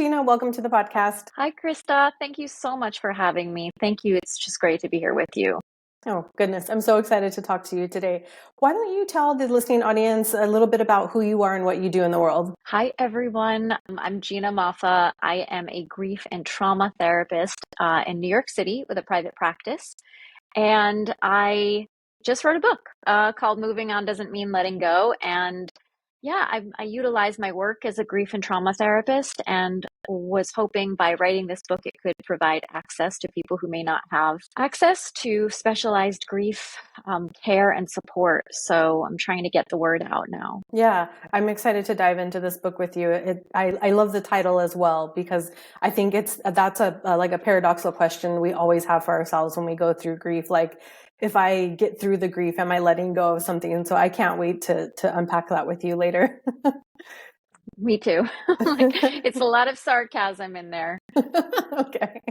Gina. Welcome to the podcast. Hi, Krista. Thank you so much for having me. Thank you. It's just great to be here with you. Oh, goodness. I'm so excited to talk to you today. Why don't you tell the listening audience a little bit about who you are and what you do in the world? Hi, everyone. I'm Gina Moffa. I am a grief and trauma therapist in New York City with a private practice. And I just wrote a book called Moving On Doesn't Mean Letting Go. And yeah, I utilize my work as a grief and trauma therapist and was hoping by writing this book, it could provide access to people who may not have access to specialized grief care and support. So I'm trying to get the word out now. Yeah, I'm excited to dive into this book with you. I love the title as well, because I think that's like a paradoxical question we always have for ourselves when we go through grief. Like, if I get through the grief, am I letting go of something? And so I can't wait to unpack that with you later. Me too. It's a lot of sarcasm in there. Okay.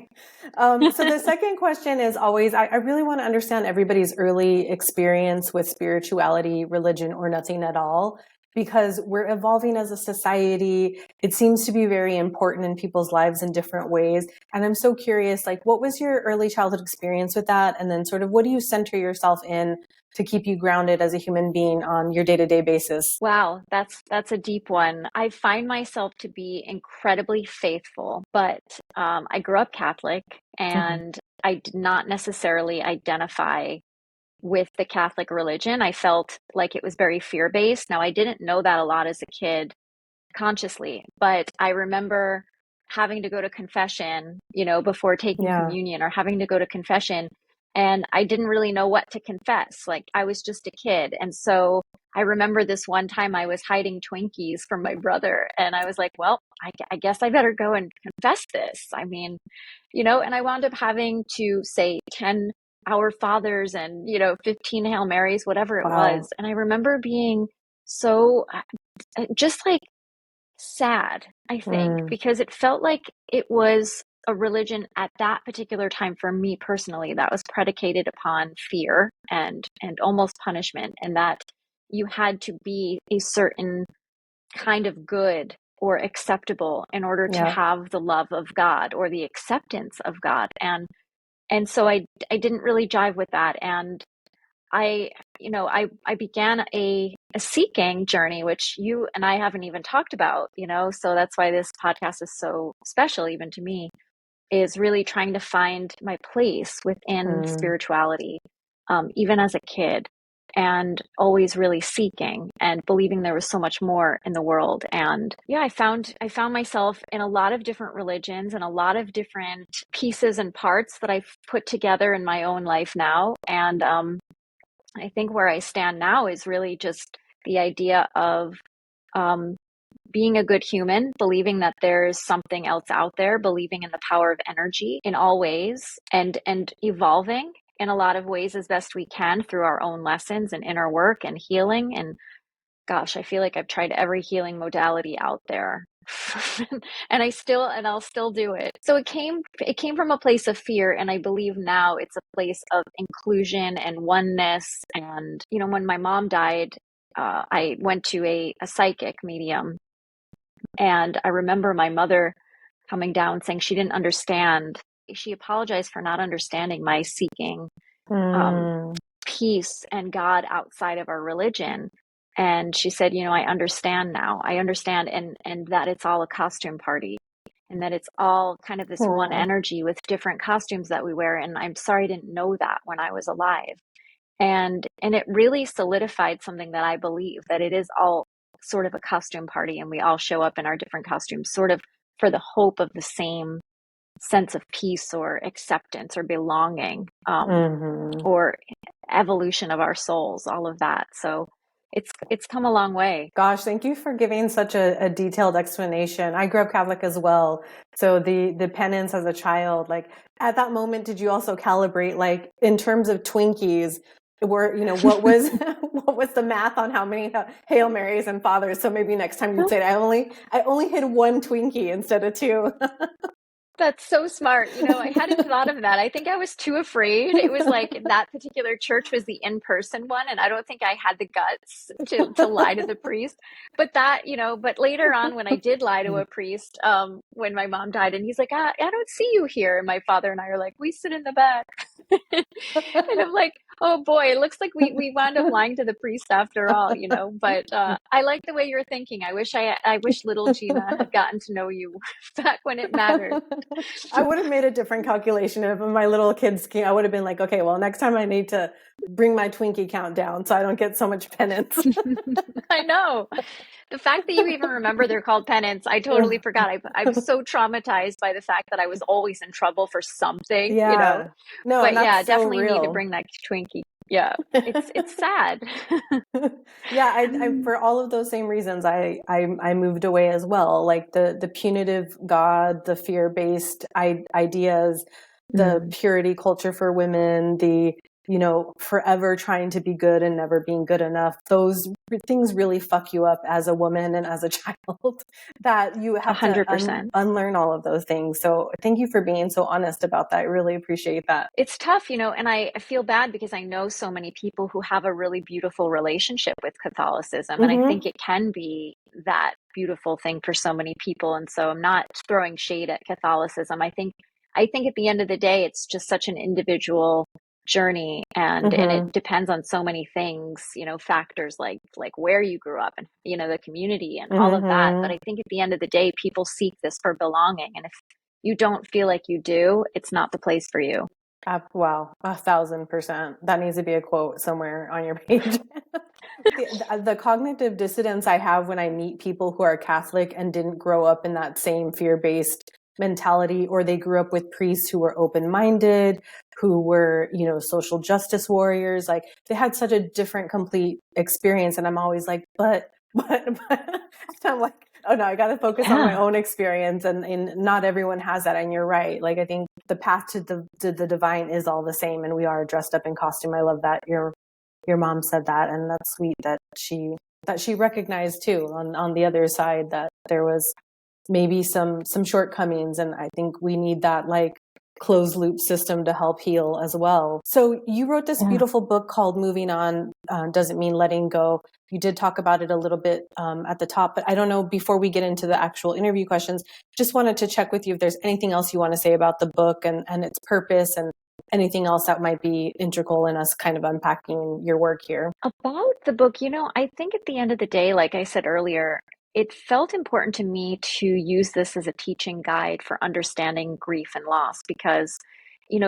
So the second question is always, I really want to understand everybody's early experience with spirituality, religion, or nothing at all, because we're evolving as a society. It seems to be very important in people's lives in different ways. And I'm so curious, like, what was your early childhood experience with that? And then sort of, what do you center yourself in to keep you grounded as a human being on your day-to-day basis? Wow, that's a deep one. I find myself to be incredibly faithful, but I grew up Catholic and I did not necessarily identify with the Catholic religion. I felt like it was very fear-based. Now, I didn't know that a lot as a kid consciously, but I remember having to go to confession, before taking communion, or having to go to confession. And I didn't really know what to confess. Like, I was just a kid. And so I remember this one time I was hiding Twinkies from my brother. And I was like, well, I guess I better go and confess this. I mean, and I wound up having to say 10 Our Fathers and, 15 Hail Marys, whatever it was. And I remember being so just like sad, I think, because it felt like it was a religion at that particular time for me personally that was predicated upon fear and almost punishment, and that you had to be a certain kind of good or acceptable in order to have the love of God or the acceptance of God. And so I didn't really jive with that. And I began a seeking journey, which you and I haven't even talked about, so that's why this podcast is so special, even to me, is really trying to find my place within spirituality, even as a kid, and always really seeking and believing there was so much more in the world. And yeah, I found myself in a lot of different religions and a lot of different pieces and parts that I've put together in my own life now. And I think where I stand now is really just the idea of being a good human, believing that there's something else out there, believing in the power of energy in all ways, and evolving in a lot of ways as best we can through our own lessons and inner work and healing. And gosh, I feel like I've tried every healing modality out there. and I'll still do it. So it came from a place of fear, and I believe now it's a place of inclusion and oneness. And when my mom died, I went to a psychic medium, and I remember my mother coming down saying she didn't understand. She apologized for not understanding my seeking peace and God outside of our religion. And she said, I understand now. I understand, and that it's all a costume party, and that it's all kind of this one energy with different costumes that we wear. And I'm sorry I didn't know that when I was alive. And it really solidified something that I believe, that it is all sort of a costume party, and we all show up in our different costumes sort of for the hope of the same sense of peace or acceptance or belonging, or evolution of our souls, all of that. So it's come a long way. Gosh, thank you for giving such a detailed explanation. I grew up Catholic as well. So the penance as a child, like, at that moment, did you also calibrate, like, in terms of Twinkies, what was what was the math on how many Hail Marys and Fathers? So maybe next time you'd say, I only hid one Twinkie instead of two. That's so smart. I hadn't thought of that. I think I was too afraid. It was like that particular church was the in-person one, and I don't think I had the guts to lie to the priest. But but later on when I did lie to a priest, when my mom died, and he's like, I don't see you here. And my father and I are like, we sit in the back. And I'm like, oh boy, it looks like we wound up lying to the priest after all. But I like the way you're thinking. I wish little Gina had gotten to know you back when it mattered. I would have made a different calculation if my little kids came. I would have been like, okay, well, next time I need to bring my Twinkie count down so I don't get so much penance. I know. The fact that you even remember they're called penance, I totally forgot. I'm so traumatized by the fact that I was always in trouble for something, Yeah. No, But and that's yeah, so definitely need to real. bring that Twinkie. Yeah, it's sad. Yeah, I for all of those same reasons, I moved away as well. Like the punitive God, the fear-based ideas, the purity culture for women, the forever trying to be good and never being good enough. Those things really fuck you up as a woman and as a child. That you have to 100%. unlearn all of those things. So thank you for being so honest about that. I really appreciate that. It's tough, and I feel bad because I know so many people who have a really beautiful relationship with Catholicism. And I think it can be that beautiful thing for so many people. And so I'm not throwing shade at Catholicism. I think at the end of the day, it's just such an individual journey, and it depends on so many things, factors like where you grew up and the community and all of that. But I think at the end of the day, people seek this for belonging, and if you don't feel like you do, it's not the place for you. Wow, 1,000%. That needs to be a quote somewhere on your page. The cognitive dissonance I have when I meet people who are Catholic and didn't grow up in that same fear-based mentality, or they grew up with priests who were open-minded, who were, social justice warriors. Like they had such a different, complete experience. And I'm always like, but, and I'm like, oh no, I got to focus on my own experience. And not everyone has that. And you're right. Like, I think the path to the divine is all the same. And we are dressed up in costume. I love that your mom said that. And that's sweet that she recognized too on the other side that there was maybe some shortcomings. And I think we need that like closed loop system to help heal as well. So you wrote this beautiful book called Moving On Doesn't Mean Letting Go. You did talk about it a little bit at the top, but I don't know, before we get into the actual interview questions, just wanted to check with you if there's anything else you want to say about the book and its purpose, and anything else that might be integral in us kind of unpacking your work here. About the book, I think at the end of the day, like I said earlier, it felt important to me to use this as a teaching guide for understanding grief and loss because,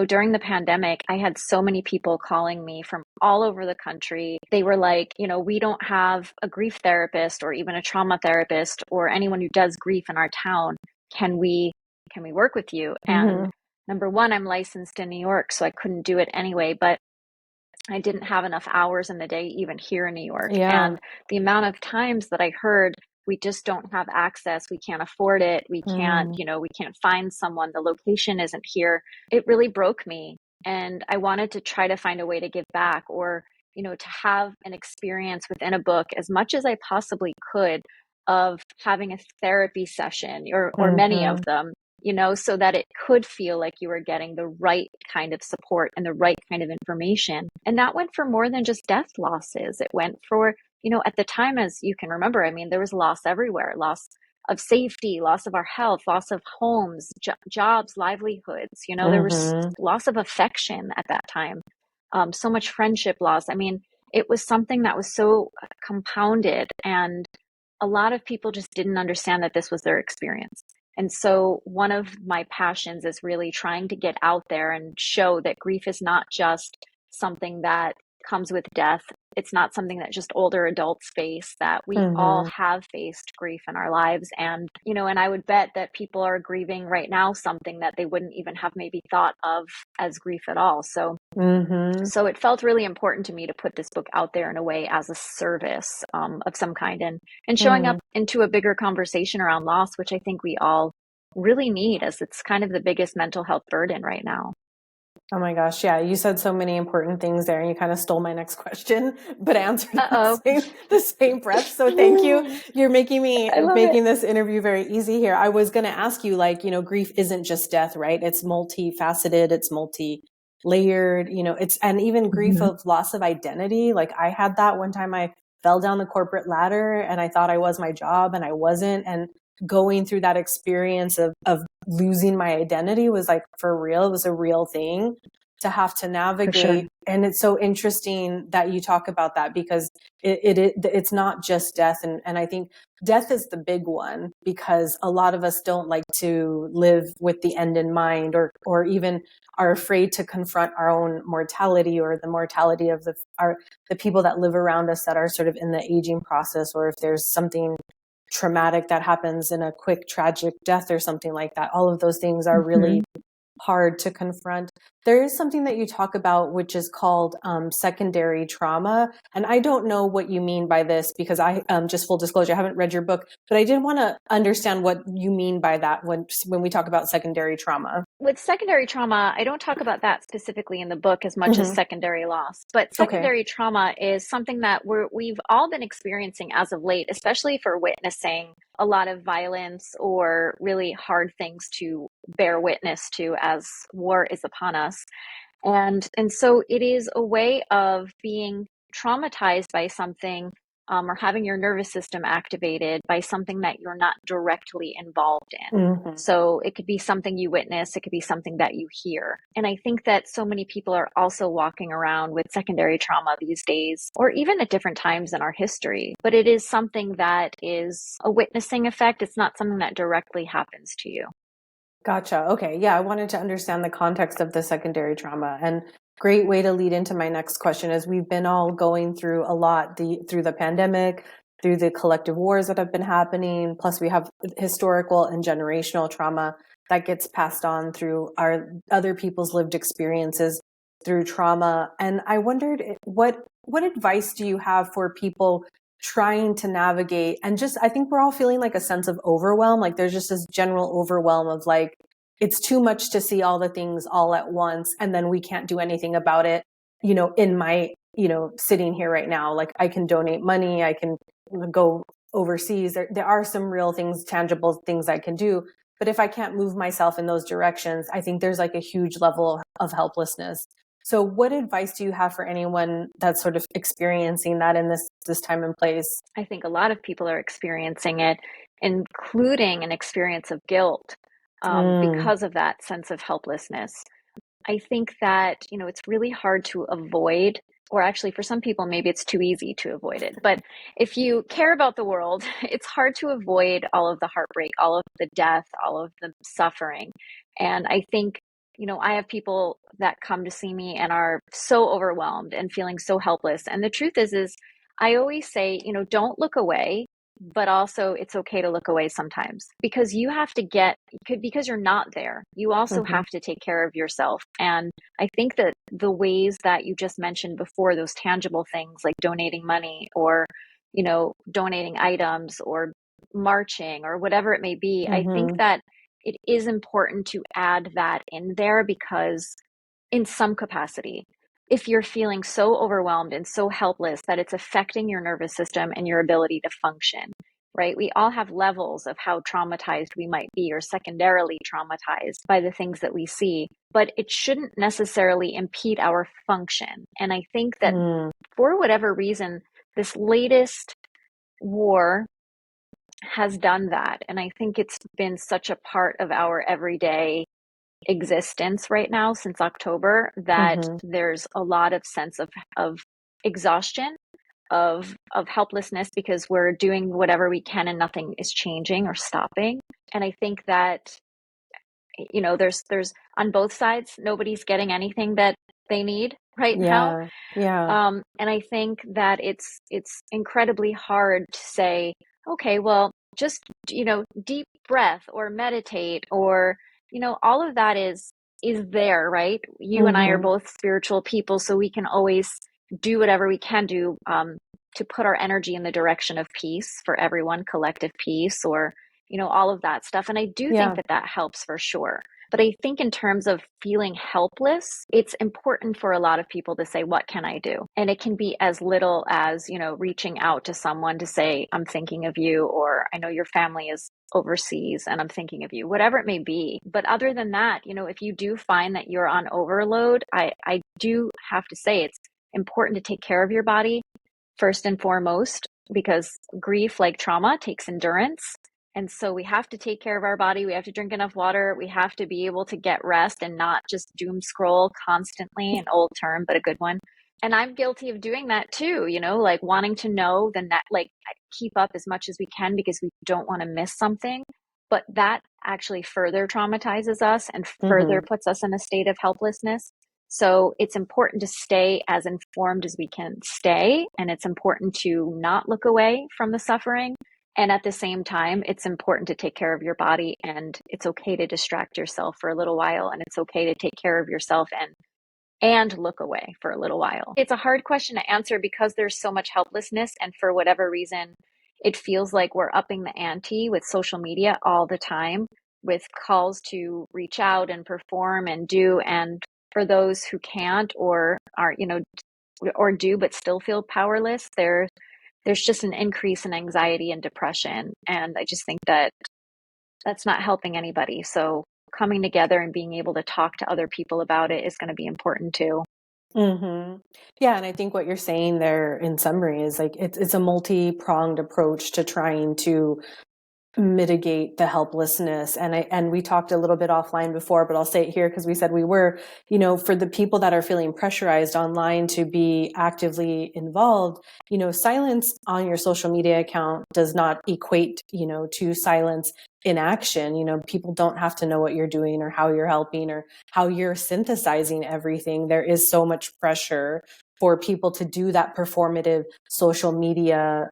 during the pandemic, I had so many people calling me from all over the country. They were like, we don't have a grief therapist or even a trauma therapist or anyone who does grief in our town. Can we work with you? And number one, I'm licensed in New York, so I couldn't do it anyway, but I didn't have enough hours in the day, even here in New York. Yeah. And the amount of times that I heard, we just don't have access. We can't afford it. We can't, we can't find someone. The location isn't here. It really broke me. And I wanted to try to find a way to give back or, to have an experience within a book as much as I possibly could of having a therapy session or many of them, so that it could feel like you were getting the right kind of support and the right kind of information. And that went for more than just death losses. It went for, at the time, as you can remember, I mean, there was loss everywhere, loss of safety, loss of our health, loss of homes, jobs, livelihoods. There was loss of affection at that time. So much friendship loss. I mean, it was something that was so compounded, and a lot of people just didn't understand that this was their experience. And so one of my passions is really trying to get out there and show that grief is not just something that comes with death. It's not something that just older adults face, that we all have faced grief in our lives. And, and I would bet that people are grieving right now something that they wouldn't even have maybe thought of as grief at all. So So it felt really important to me to put this book out there in a way as a service of some kind, and showing up into a bigger conversation around loss, which I think we all really need, as it's kind of the biggest mental health burden right now. Oh my gosh. Yeah. You said so many important things there and you kind of stole my next question, but answered in Uh-oh. the same breath. So thank you. You're making I love it. this interview very easy here. I was going to ask you, like, grief isn't just death, right? It's multifaceted. It's multi-layered, and even grief of loss of identity. Like I had that one time. I fell down the corporate ladder and I thought I was my job and I wasn't. And going through that experience of losing my identity was like, for real, it was a real thing to have to navigate. Sure. And it's so interesting that you talk about that because it's not just death. And I think death is the big one because a lot of us don't like to live with the end in mind or even are afraid to confront our own mortality or the mortality of the people that live around us that are sort of in the aging process, or if there's something traumatic that happens in a quick tragic death or something like that. All of those things are really hard to confront. There is something that you talk about, which is called secondary trauma. And I don't know what you mean by this because I, just full disclosure, I haven't read your book, but I did want to understand what you mean by that when we talk about secondary trauma. With secondary trauma, I don't talk about that specifically in the book as much as secondary loss. But secondary trauma is something that we've all been experiencing as of late, especially for witnessing a lot of violence or really hard things to bear witness to as war is upon us. And so it is a way of being traumatized by something, or having your nervous system activated by something that you're not directly involved in. So it could be something you witness, it could be something that you hear. And I think that so many people are also walking around with secondary trauma these days, or even at different times in our history. But it is something that is a witnessing effect. It's not something that directly happens to you. Gotcha. Okay. Yeah. I wanted to understand the context of the secondary trauma, and great way to lead into my next question is we've been all going through a lot through the pandemic, through the collective wars that have been happening. Plus we have historical and generational trauma that gets passed on through our other people's lived experiences through trauma. And I wondered what advice do you have for people trying to navigate, and just, I think we're all feeling like a sense of overwhelm. Like there's just this general overwhelm of like, it's too much to see all the things all at once. And then we can't do anything about it, in my, sitting here right now. Like I can donate money, I can go overseas. There are some real things, tangible things I can do. But if I can't move myself in those directions, I think there's like a huge level of helplessness. So what advice do you have for anyone that's sort of experiencing that in this time and place? I think a lot of people are experiencing it, including an experience of guilt, because of that sense of helplessness. I think that, it's really hard to avoid, or actually for some people, maybe it's too easy to avoid it. But if you care about the world, it's hard to avoid all of the heartbreak, all of the death, all of the suffering. And I think, I have people that come to see me and are so overwhelmed and feeling so helpless. And the truth is I always say, don't look away, but also it's okay to look away sometimes because you have to because you're not there. You also have to take care of yourself. And I think that the ways that you just mentioned before, those tangible things like donating money or, donating items or marching or whatever it may be, I think that it is important to add that in there because in some capacity, if you're feeling so overwhelmed and so helpless that it's affecting your nervous system and your ability to function, right? We all have levels of how traumatized we might be or secondarily traumatized by the things that we see, but it shouldn't necessarily impede our function. And I think that for whatever reason, this latest war has done that. And I think it's been such a part of our everyday existence right now since October that there's a lot of sense of exhaustion, of helplessness because we're doing whatever we can and nothing is changing or stopping. And I think that there's on both sides, nobody's getting anything that they need right now. And I think that it's incredibly hard to say, okay, well, just deep breath or meditate or all of that is there, right? You and I are both spiritual people, so we can always do whatever we can do to put our energy in the direction of peace for everyone, collective peace, or all of that stuff. And I do think that helps for sure. But I think in terms of feeling helpless, it's important for a lot of people to say, what can I do? And it can be as little as, reaching out to someone to say, I'm thinking of you, or I know your family is overseas and I'm thinking of you, whatever it may be. But other than that, if you do find that you're on overload, I do have to say it's important to take care of your body first and foremost, because grief, like trauma, takes endurance. And so we have to take care of our body. We have to drink enough water. We have to be able to get rest and not just doom scroll constantly, an old term, but a good one. And I'm guilty of doing that too, like wanting to know the net, like keep up as much as we can because we don't want to miss something. But that actually further traumatizes us and further puts us in a state of helplessness. So it's important to stay as informed as we can stay. And it's important to not look away from the suffering. And at the same time, it's important to take care of your body, and it's okay to distract yourself for a little while, and it's okay to take care of yourself and look away for a little while. It's a hard question to answer because there's so much helplessness, and for whatever reason, it feels like we're upping the ante with social media all the time, with calls to reach out and perform and do. And for those who can't or are, or do but still feel powerless, there's just an increase in anxiety and depression. And I just think that that's not helping anybody. So coming together and being able to talk to other people about it is going to be important too. Yeah. And I think what you're saying there in summary is like, it's a multi-pronged approach to trying to mitigate the helplessness. And we talked a little bit offline before, but I'll say it here because we said we were, for the people that are feeling pressurized online to be actively involved, silence on your social media account does not equate, to silence in action. People don't have to know what you're doing or how you're helping or how you're synthesizing everything. There is so much pressure for people to do that performative social media,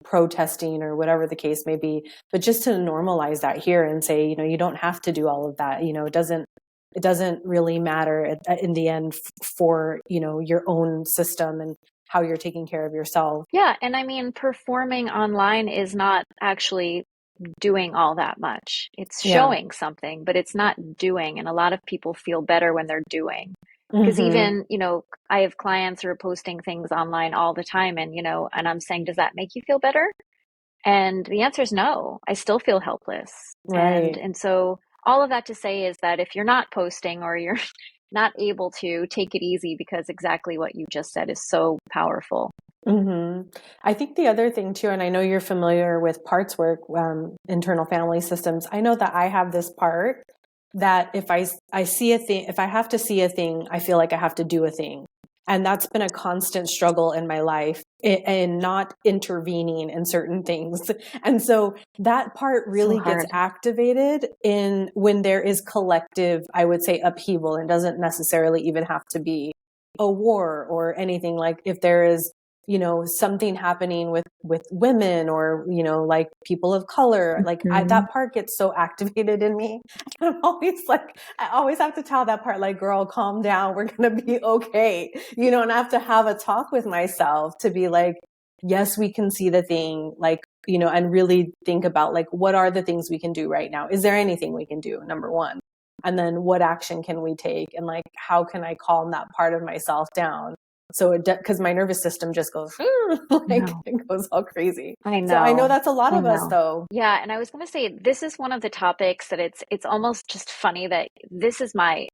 protesting or whatever the case may be, but just to normalize that here and say, you don't have to do all of that. It doesn't really matter in the end for, your own system and how you're taking care of yourself. Yeah. And I mean, performing online is not actually doing all that much. It's showing something, but it's not doing. And a lot of people feel better when they're doing. Because even, I have clients who are posting things online all the time and, and I'm saying, does that make you feel better? And the answer is no. I still feel helpless. Right. And so all of that to say is that if you're not posting or you're not able to, take it easy, because exactly what you just said is so powerful. I think the other thing too, and I know you're familiar with parts work, internal family systems. I know that I have this part that if I see a thing, if I have to see a thing, I feel like I have to do a thing. And that's been a constant struggle in my life in not intervening in certain things. And so that part really gets activated in when there is collective, I would say, upheaval, and doesn't necessarily even have to be a war or anything. Like if there is, something happening with women or, like people of color, like that part gets so activated in me. I'm always like, I always have to tell that part, like, girl, calm down. We're going to be okay. And I have to have a talk with myself to be like, yes, we can see the thing, like, and really think about like, what are the things we can do right now? Is there anything we can do? Number one. And then what action can we take? And like, how can I calm that part of myself down? So because my nervous system just goes, like it goes all crazy. I know. So I know that's a lot of us though. Yeah. And I was going to say, this is one of the topics that it's almost just funny that this is my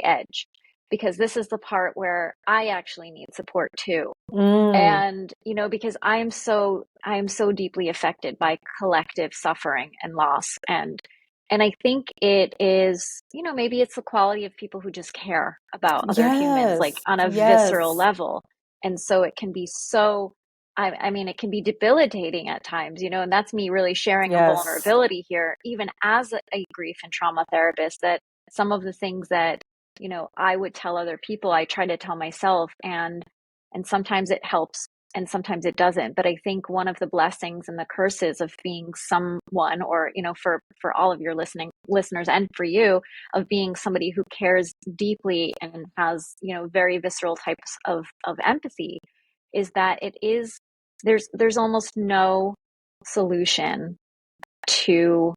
edge, because this is the part where I actually need support too. And, because I am so deeply affected by collective suffering and loss. And I think it is, maybe it's the quality of people who just care about other humans, like on a visceral level. And so it can be so, I mean, it can be debilitating at times, and that's me really sharing a vulnerability here, even as a grief and trauma therapist, that some of the things that, I would tell other people, I try to tell myself, and sometimes it helps and sometimes it doesn't. But I think one of the blessings and the curses of being someone, or, for all of your listeners and for you, of being somebody who cares deeply and has, very visceral types of empathy, is that there's almost no solution to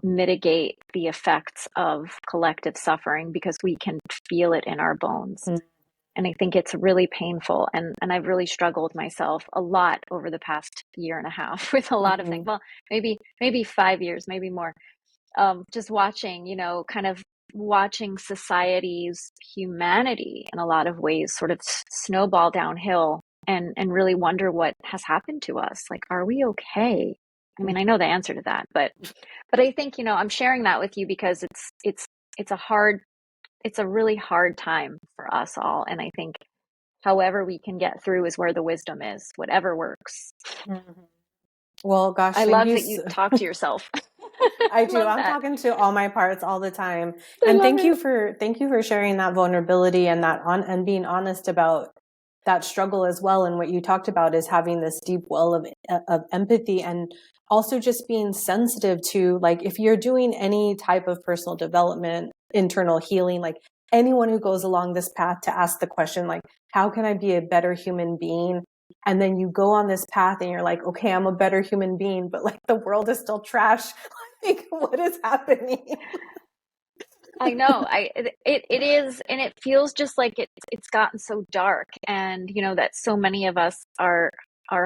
mitigate the effects of collective suffering because we can feel it in our bones. Mm. And I think it's really painful. And I've really struggled myself a lot over the past year and a half with a lot of things. Mhm. Well, maybe 5 years, maybe more. Just watching, kind of watching society's humanity in a lot of ways sort of snowball downhill and really wonder what has happened to us. Like, are we okay? I mean, I know the answer to that, but I think, I'm sharing that with you because it's a really hard time for us all. And I think however we can get through is where the wisdom is, whatever works. Mhm. Well, gosh, I thank love you. that you talk to yourself. I do. Love I'm that. talking to all my parts all the time. I And love it. thank you for sharing that vulnerability and and being honest about that struggle as well. And what you talked about is having this deep well of empathy, and also just being sensitive to, like, if you're doing any type of personal development, internal healing, like anyone who goes along this path to ask the question, like, how can I be a better human being? And then you go on this path and you're like, okay, I'm a better human being, but like the world is still trash. Like, what is happening? I know. It is, and it feels just like it's gotten so dark, and that so many of us are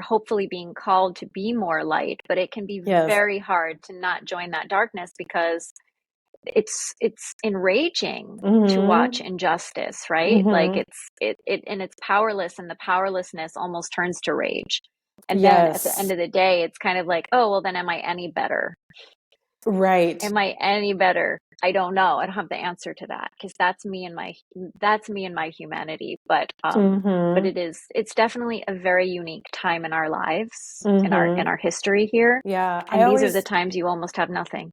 hopefully being called to be more light, but it can be Yes. very hard to not join that darkness because it's enraging to watch Mm-hmm. injustice, right? Like Mm-hmm. it's powerless, and the powerlessness almost turns to rage. And then at the end Yes. of the day, it's kind of like, oh, well, then am I any better? Right. Am I any better? I don't know. I don't have the answer to that because that's me and my humanity. But Mm-hmm. it's definitely a very unique time in our lives, in Mm-hmm. our history here. Yeah. And these are the times you almost have nothing.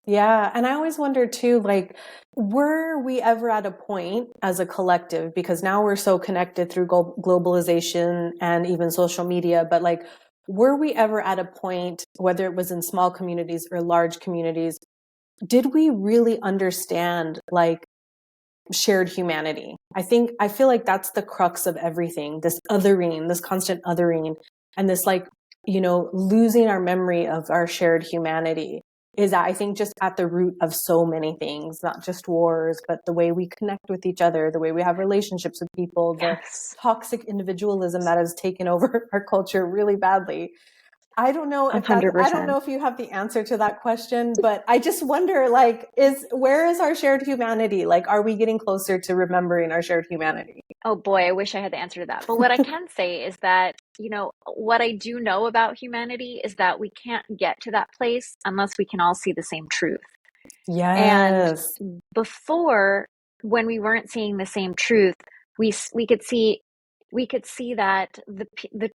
Yeah. And I always wonder too, like, were we ever at a point as a collective, because now we're so connected through globalization and even social media, but like, were we ever at a point, whether it was in small communities or large communities, did we really understand like shared humanity? I feel like that's the crux of everything, this othering, this constant othering, and this like, losing our memory of our shared humanity is, I think, just at the root of so many things, not just wars, but the way we connect with each other, the way we have relationships with people, the Yes, toxic individualism that has taken over our culture really badly. I don't 100%. know if you have the answer to that question, but I just wonder, like, where is our shared humanity? Like, are we getting closer to remembering our shared humanity? Oh boy, I wish I had the answer to that. But what I can say is that, what I do know about humanity is that we can't get to that place unless we can all see the same truth. And Yes. before, when we weren't seeing the same truth, we could see that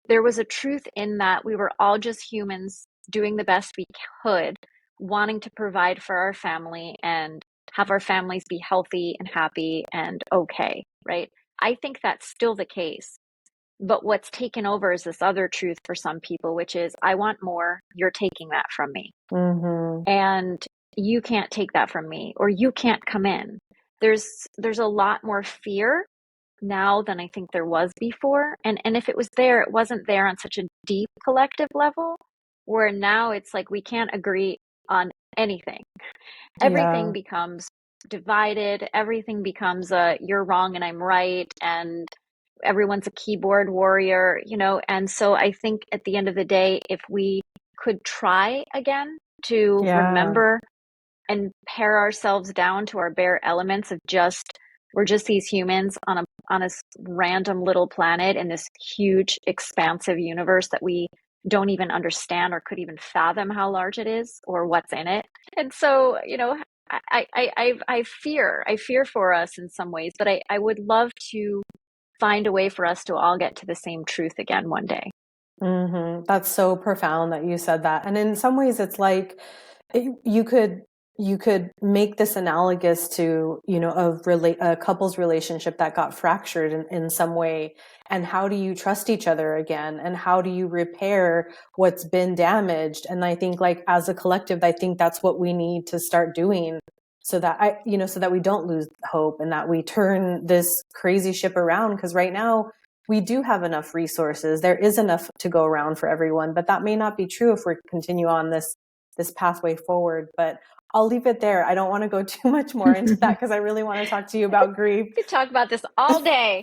there was a truth in that we were all just humans doing the best we could, wanting to provide for our family and have our families be healthy and happy and okay, right? I think that's still the case. But what's taken over is this other truth for some people, which is, I want more, you're taking that from me. Mm-hmm. And you can't take that from me, or you can't come in. There's a lot more fear now than I think there was before. And if it was there, it wasn't there on such a deep collective level, where now it's like we can't agree on anything. Everything Yeah. becomes divided, everything becomes a you're wrong and I'm right, and everyone's a keyboard warrior, and so I think at the end of the day, if we could try again to Yeah. remember and pare ourselves down to our bare elements of just we're just these humans on a random little planet in this huge expansive universe that we don't even understand or could even fathom how large it is or what's in it. And so, I fear for us in some ways, but I would love to find a way for us to all get to the same truth again one day. Mm-hmm. That's so profound that you said that. And in some ways, it's like you could make this analogous to, a couple's relationship that got fractured in some way. And how do you trust each other again? And how do you repair what's been damaged? And I think, like, as a collective, I think that's what we need to start doing, so that so that we don't lose hope and that we turn this crazy ship around. Because right now, we do have enough resources. There is enough to go around for everyone, but that may not be true if we continue on this pathway forward. But I'll leave it there. I don't want to go too much more into that because I really want to talk to you about grief. We could talk about this all day.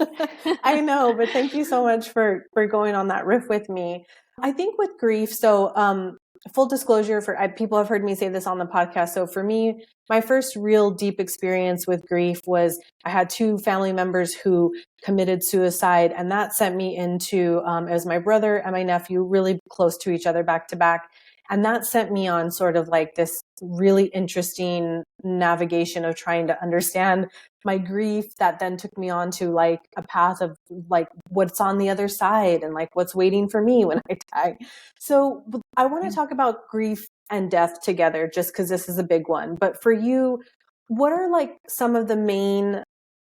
I know, but thank you so much for going on that riff with me. I think with grief, so full disclosure for people have heard me say this on the podcast. So for me, my first real deep experience with grief was I had two family members who committed suicide, and that sent me into, as my brother and my nephew, really close to each other back to back. And that sent me on sort of like this really interesting navigation of trying to understand my grief that then took me on to like a path of like what's on the other side and like what's waiting for me when I die. So I want to talk about grief and death together just because this is a big one. But for you, what are like some of the main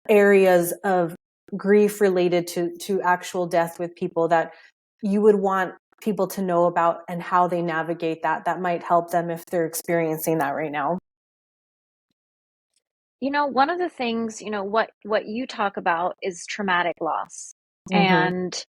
areas of grief related to actual death with people that you would want people to know about and how they navigate that might help them if they're experiencing that right now? One of the things, what you talk about is traumatic loss. Mm-hmm. And,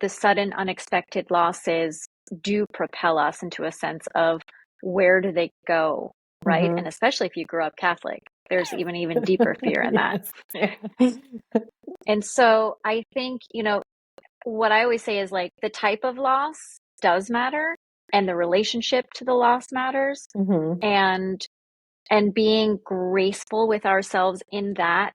the sudden unexpected losses do propel us into a sense of where do they go, right? Mm-hmm. And especially if you grew up Catholic, there's even deeper fear in that. Yes. Yeah. And so I think, what I always say is like the type of loss does matter and the relationship to the loss matters. Mm-hmm. And being graceful with ourselves in that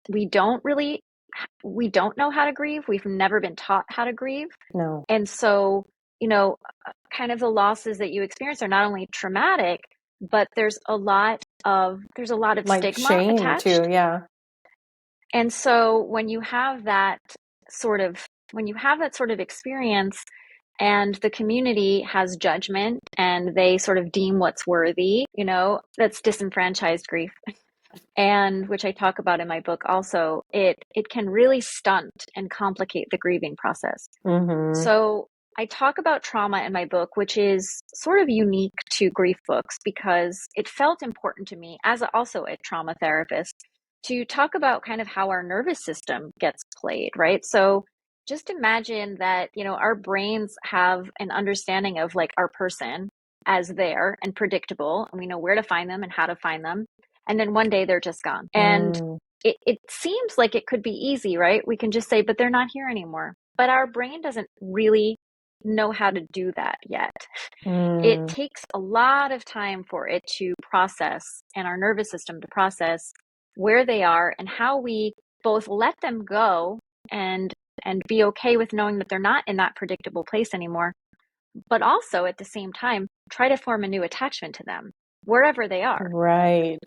we don't know how to grieve. We've never been taught how to grieve. No. And so, kind of the losses that you experience are not only traumatic, but there's a lot of Like stigma shame too. attached. Yeah. And so when you have that sort of experience and the community has judgment and they sort of deem what's worthy, that's disenfranchised grief. And which I talk about in my book also, it can really stunt and complicate the grieving process. Mm-hmm. So I talk about trauma in my book, which is sort of unique to grief books because it felt important to me as also a trauma therapist to talk about kind of how our nervous system gets played, right? So just imagine that, our brains have an understanding of like our person as there and predictable, and we know where to find them and how to find them. And then one day they're just gone. And Mm. it seems like it could be easy, right? We can just say, but they're not here anymore. But our brain doesn't really know how to do that yet. It Mm. takes a lot of time for it to process and our nervous system to process where they are and how we both let them go and be okay with knowing that they're not in that predictable place anymore, but also at the same time try to form a new attachment to them wherever they are. Right.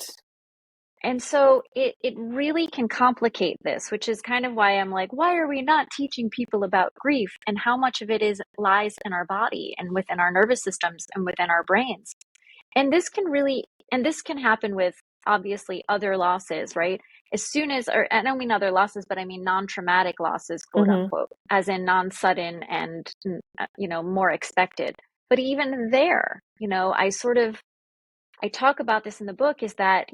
And so it really can complicate this, which is kind of why I'm like, why are we not teaching people about grief and how much of it lies in our body and within our nervous systems and within our brains? And this can happen with obviously other losses, right? As soon as, or I don't mean other losses, but I mean non-traumatic losses, quote Mm-hmm. unquote, as in non-sudden and, more expected. But even there, I talk about this in the book is that,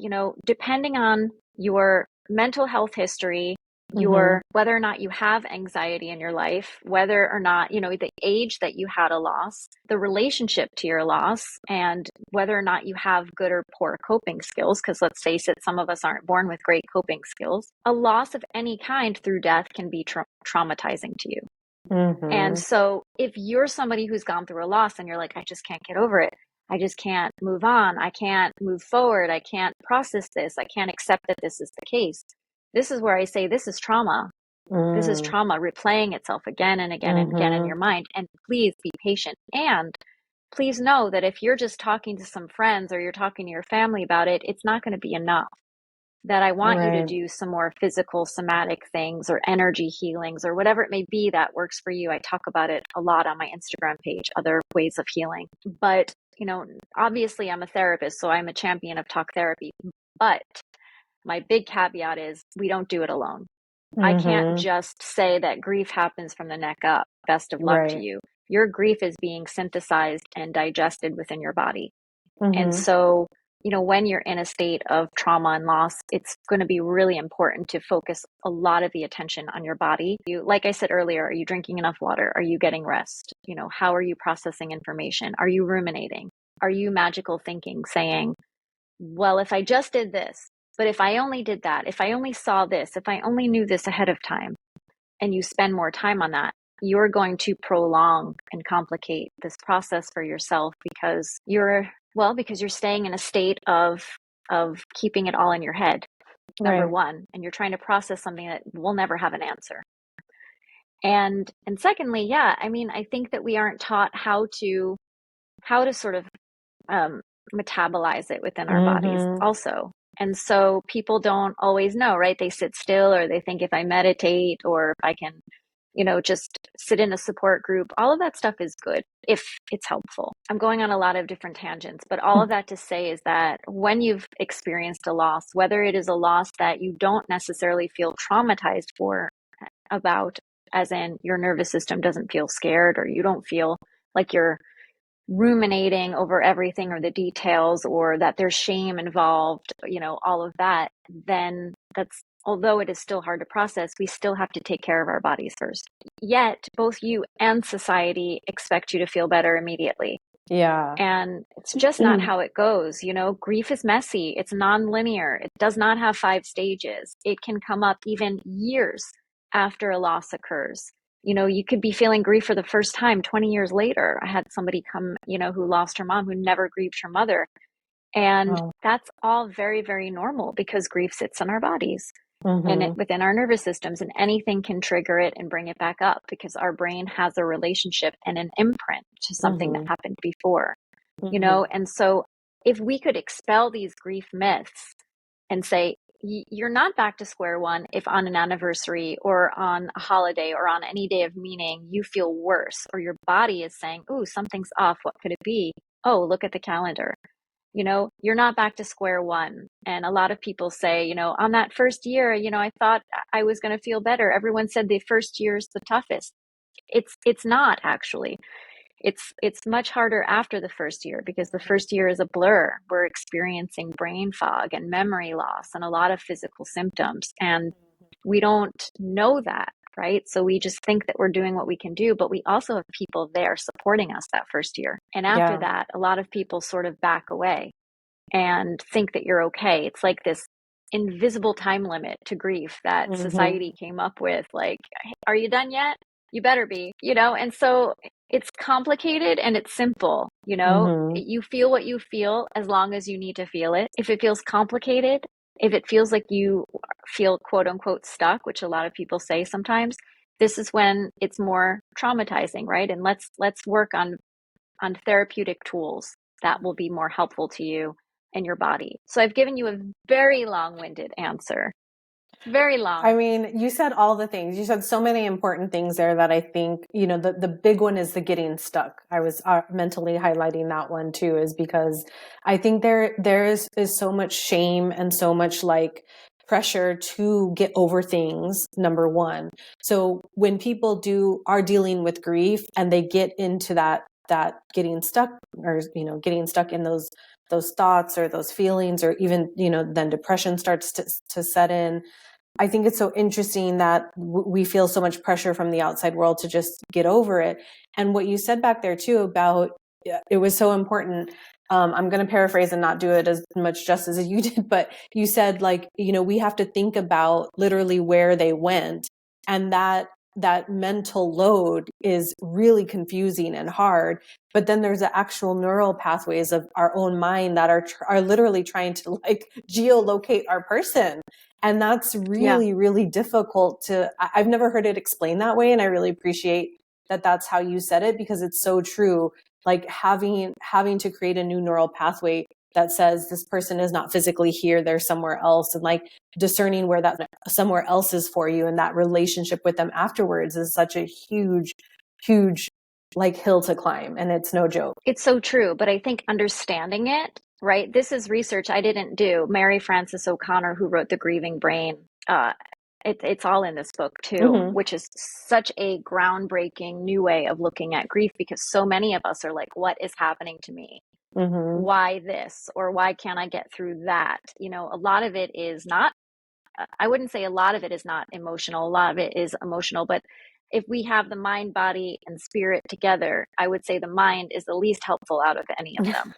depending on your mental health history, Mm-hmm. whether or not you have anxiety in your life, whether or not, the age that you had a loss, the relationship to your loss, and whether or not you have good or poor coping skills, because let's face it, some of us aren't born with great coping skills. A loss of any kind through death can be traumatizing to you. And Mm-hmm. so if you're somebody who's gone through a loss and you're like, I just can't get over it, I just can't move on, I can't move forward, I can't process this, I can't accept that this is the case. This is where I say this is trauma. This is Mm. trauma replaying itself again and again and again in Mm-hmm. your mind. And please be patient. And please know that if you're just talking to some friends or you're talking to your family about it, it's not going to be enough. That I want you to Right. do some more physical somatic things or energy healings or whatever it may be that works for you. I talk about it a lot on my Instagram page, other ways of healing. But, obviously I'm a therapist, so I'm a champion of talk therapy. But my big caveat is we don't do it alone. I can't Mm-hmm. just say that grief happens from the neck up. Best of luck to Right. you. Your grief is being synthesized and digested within your body. And Mm-hmm. so, when you're in a state of trauma and loss, it's going to be really important to focus a lot of the attention on your body. Like I said earlier, are you drinking enough water? Are you getting rest? How are you processing information? Are you ruminating? Are you magical thinking, saying, well, if I just did this, but if I only did that, if I only saw this, if I only knew this ahead of time, and you spend more time on that, you're going to prolong and complicate this process for yourself because you're staying in a state of keeping it all in your head, number Right. one, and you're trying to process something that will never have an answer. And secondly, yeah, I mean, I think that we aren't taught how to sort of metabolize it within our bodies Mm-hmm. also. And so people don't always know, right? They sit still, or they think if I meditate, or if I can, just sit in a support group, all of that stuff is good if it's helpful. I'm going on a lot of different tangents, but all of that to say is that when you've experienced a loss, whether it is a loss that you don't necessarily feel traumatized about, as in your nervous system doesn't feel scared, or you don't feel like you're ruminating over everything or the details, or that there's shame involved, all of that, then that's, although it is still hard to process, we still have to take care of our bodies first. Yet both you and society expect you to feel better immediately. Yeah. And it's just not how it goes. Grief is messy. It's non-linear. It does not have 5 stages. It can come up even years after a loss occurs. You could be feeling grief for the first time 20 years later. I had somebody come, who lost her mom, who never grieved her mother. And Oh. that's all very, very normal because grief sits in our bodies and Mm-hmm. within our nervous systems, and anything can trigger it and bring it back up because our brain has a relationship and an imprint to something that Mm-hmm. happened before. Mm-hmm. And so if we could expel these grief myths and say, you're not back to square one if on an anniversary or on a holiday or on any day of meaning you feel worse, or your body is saying, ooh, something's off. What could it be? Oh, look at the calendar. You're not back to square one. And a lot of people say, on that first year, I thought I was going to feel better. Everyone said the first year is the toughest. It's not actually. It's much harder after the first year because the first year is a blur. We're experiencing brain fog and memory loss and a lot of physical symptoms. And we don't know that, right? So we just think that we're doing what we can do, but we also have people there supporting us that first year. And after Yeah. that, a lot of people sort of back away and think that you're okay. It's like this invisible time limit to grief that Mm-hmm. society came up with. Like, hey, are you done yet? You better be, And so it's complicated and it's simple, Mm-hmm. You feel what you feel as long as you need to feel it. If it feels complicated, if it feels like you feel quote unquote stuck, which a lot of people say sometimes, this is when it's more traumatizing, right? And let's work on therapeutic tools that will be more helpful to you and your body. So I've given you a very long-winded answer. Very long. I mean, you said all the things. You said so many important things there that I think, the big one is the getting stuck. I was mentally highlighting that one too, is because I think there is so much shame and so much like pressure to get over things, number one. So when people are dealing with grief and they get into that getting stuck, or, getting stuck in those thoughts or those feelings, or even, then depression starts to set in. I think it's so interesting that we feel so much pressure from the outside world to just get over it. And what you said back there too about it was so important. I'm going to paraphrase and not do it as much justice as you did, but you said like, we have to think about literally where they went, and that mental load is really confusing and hard. But then there's the actual neural pathways of our own mind that are literally trying to like geolocate our person. And that's Yeah. really, really difficult I've never heard it explained that way. And I really appreciate that that's how you said it, because it's so true. Like having to create a new neural pathway that says this person is not physically here, they're somewhere else. And like discerning where that somewhere else is for you, and that relationship with them afterwards is such a huge, huge like hill to climb. And it's no joke. It's so true. But I think understanding it, right? This is research I didn't do. Mary Frances O'Connor, who wrote The Grieving Brain, it's all in this book too, Mm-hmm. which is such a groundbreaking new way of looking at grief, because so many of us are like, what is happening to me? Mm-hmm. Why this? Or why can't I get through that? A lot of it is not, I wouldn't say a lot of it is not emotional. A lot of it is emotional, but if we have the mind, body, and spirit together, I would say the mind is the least helpful out of any of them.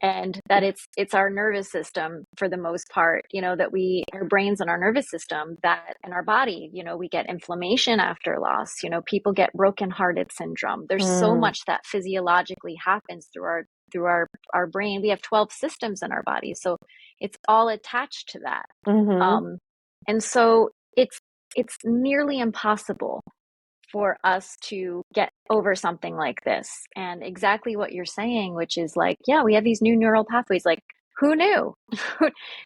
and that it's our nervous system for the most part, that our brains and our nervous system, that in our body, we get inflammation after loss. People get brokenhearted syndrome. There's so much that physiologically happens through our brain. We have 12 systems in our body, so it's all attached to that. And so it's nearly impossible for us to get over something like this. And exactly what you're saying, which is like, yeah, we have these new neural pathways. Like, who knew?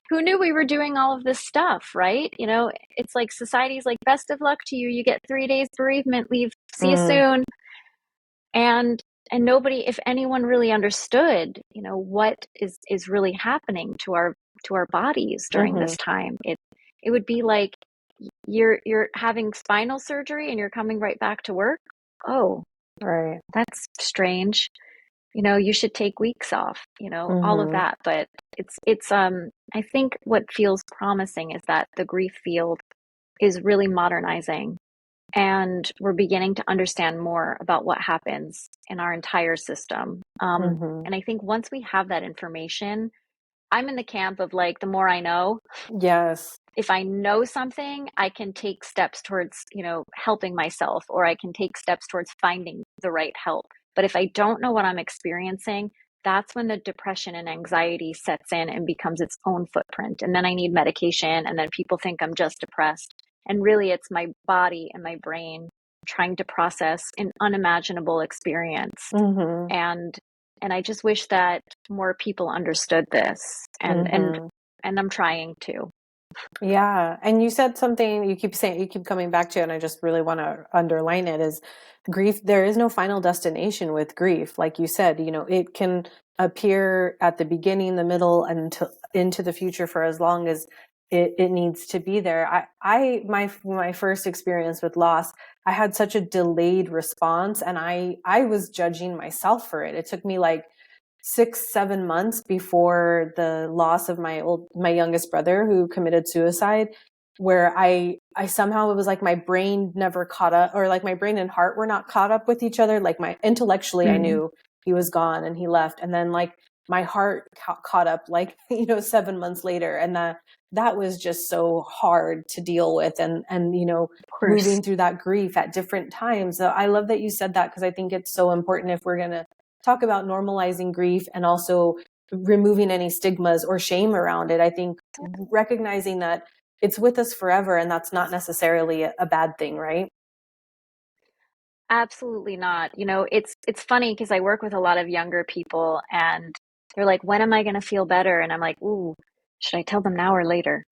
Who knew we were doing all of this stuff, right? It's like society's like, best of luck to you. You get 3 days bereavement leave. See you soon. And nobody, if anyone really understood, what is really happening to our bodies during this time, it would be like, you're having spinal surgery and you're coming right back to work. Oh, right. That's strange. You should take weeks off, all of that. But it's I think what feels promising is that the grief field is really modernizing, and we're beginning to understand more about what happens in our entire system. And I think once we have that information, I'm in the camp of like, the more I know. Yes. If I know something, I can take steps towards, helping myself, or I can take steps towards finding the right help. But if I don't know what I'm experiencing, that's when the depression and anxiety sets in and becomes its own footprint. And then I need medication, and then people think I'm just depressed. And really, it's my body and my brain trying to process an unimaginable experience. And I just wish that more people understood this, and I'm trying to. Yeah. And you said something, you keep coming back to it, and I just really want to underline it, is grief. There is no final destination with grief. Like you said, it can appear at the beginning, the middle, and into the future for as long as it needs to be there. My first experience with loss, I had such a delayed response, and I was judging myself for it. It took me like 6-7 months before the loss of my youngest brother, who committed suicide, where I somehow, it was like my brain never caught up, or like my brain and heart were not caught up with each other. Like intellectually, I knew he was gone and he left. And then like my heart caught up, like, 7 months later. And that was just so hard to deal with. And moving through that grief at different times. So I love that you said that, because I think it's so important if we're going to talk about normalizing grief and also removing any stigmas or shame around it. I think recognizing that it's with us forever, and that's not necessarily a bad thing, right? Absolutely not. It's funny because I work with a lot of younger people, and they're like, when am I going to feel better? And I'm like, ooh, should I tell them now or later?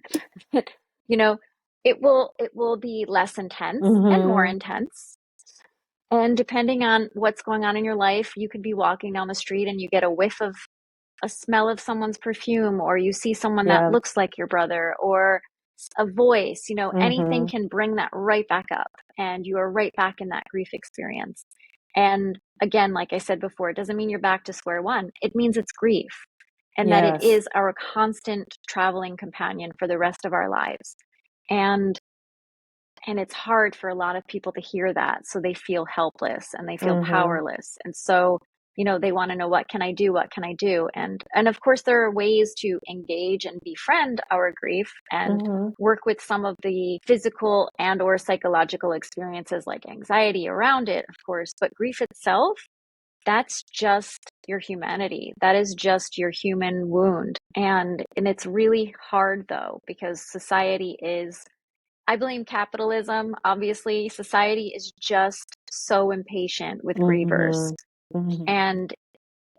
you know, it will be less intense and more intense. And depending on what's going on in your life, you could be walking down the street and you get a whiff of a smell of someone's perfume, or you see someone that Yeah. looks like your brother, or a voice, anything can bring that right back up, and you are right back in that grief experience. And again, like I said before, it doesn't mean you're back to square one. It means it's grief, and that it Yes. is our constant traveling companion for the rest of our lives. And it's hard for a lot of people to hear that. So they feel helpless and they feel powerless. And so, they want to know, what can I do? What can I do? And of course, there are ways to engage and befriend our grief and work with some of the physical and or psychological experiences like anxiety around it, of course. But grief itself, that's just your humanity. That is just your human wound. And it's really hard, though, because society is, I blame capitalism. Obviously, society is just so impatient with grievers, and